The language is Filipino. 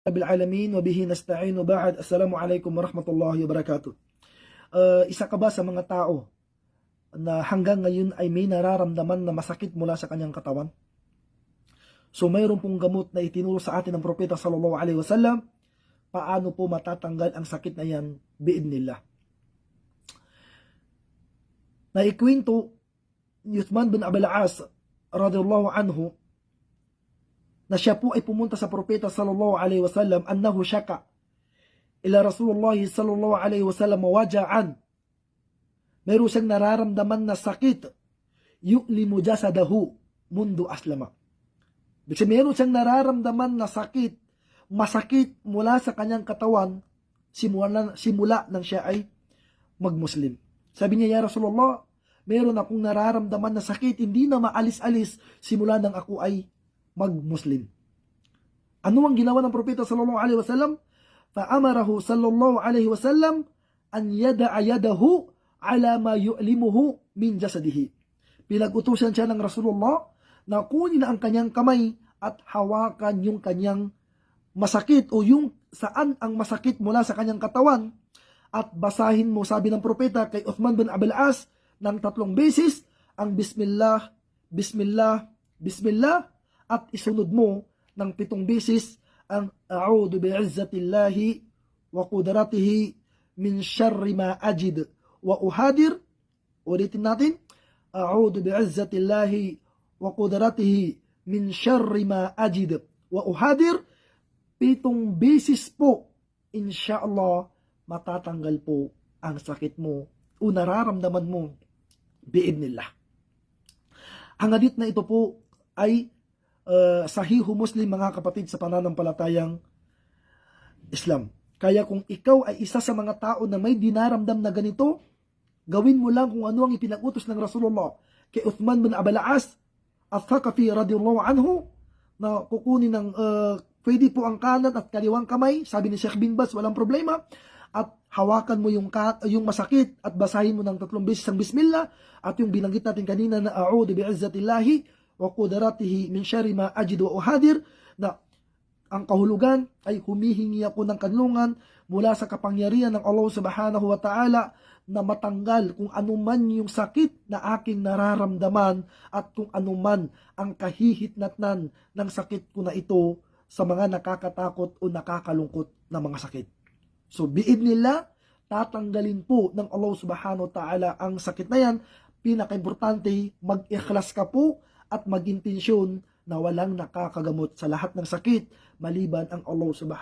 Rabbil alamin wa bihi nasta'in wa ba'd. Assalamualaikum warahmatullahi wabarakatuh. Isa ka ba sa mga tao na hanggang ngayon ay may nararamdaman na masakit mula sa kanyang katawan? So mayroon pong gamot na itinuro sa atin ng propeta sallallahu alaihi wasallam. Paano po matatanggal ang sakit na yan biidnillah? Naikwento ni Uthman bin Abil As radhiyallahu anhu na siya po ay pumunta sa propeta sallallahu alaihi wasallam annahu syaka ila Rasulullah sallallahu alaihi wasallam waja'an. Meron siyang nararamdaman na sakit yu'limu jasadahu mundu aslama. Kasi meron siyang nararamdaman na sakit, masakit mula sa kanyang katawan simula nang siya ay magmuslim. Sabi niya, ya Rasulullah, meron akong nararamdaman na sakit, hindi na maalis-alis simula nang ako ay mag-Muslim. Ano ang ginawa ng propeta sallallahu alaihi wasallam? Fa'amarahu sallallahu alaihi wasallam an yada'a yadahu ala ma yu'limuhu min jasadihi. Pinag-utusan siya ng Rasulullah na kunin ang kanyang kamay at hawakan yung kanyang masakit o yung saan ang masakit mula sa kanyang katawan at basahin mo, sabi ng propeta kay Uthman bin Abil As ng 3 beses ang Bismillah, Bismillah, Bismillah at isunod mo ng 7 beses ang a'udhu bi'izzatillahi wa qudratihi min syarri ma ajid wa uhadir. Ulitin natin, a'udhu bi'izzatillahi wa qudratihi min syarri ma ajid wa uhadir. 7 beses po, insyaallah, matatanggal po ang sakit mo o nararamdaman mo biidnillah. Ang hadith na ito po ay Sahihu Muslim, mga kapatid sa pananampalatayang Islam. Kaya kung ikaw ay isa sa mga tao na may dinaramdam na ganito, gawin mo lang kung ano ang ipinag-utos ng Rasulullah kay Uthman bin Abil As al-Thaqafi radhiyallahu anhu, na kukunin ng pwede po ang kanan at kaliwang kamay, sabi ni Sheikh bin Baz, walang problema, at hawakan mo yung masakit at basahin mo ng 3 beses ang Bismillah at yung binanggit natin kanina na a'udhu bi'izzatillahi wa qudratihi min syarri ma ajid wa uhadir, na ang kahulugan ay humihingi ako ng kanlungan mula sa kapangyarihan ng Allah subhanahu wa ta'ala na matanggal kung anuman yung sakit na aking nararamdaman at kung anuman ang kahihitnatnan ng sakit ko na ito sa mga nakakatakot o nakakalungkot na mga sakit. So biidnillah, tatanggalin po ng Allah subhanahu wa ta'ala ang sakit na yan. Pinaka-importante, mag-ikhlas ka po at mag-intensyon na walang nakakagamot sa lahat ng sakit maliban ang Allah subhanahu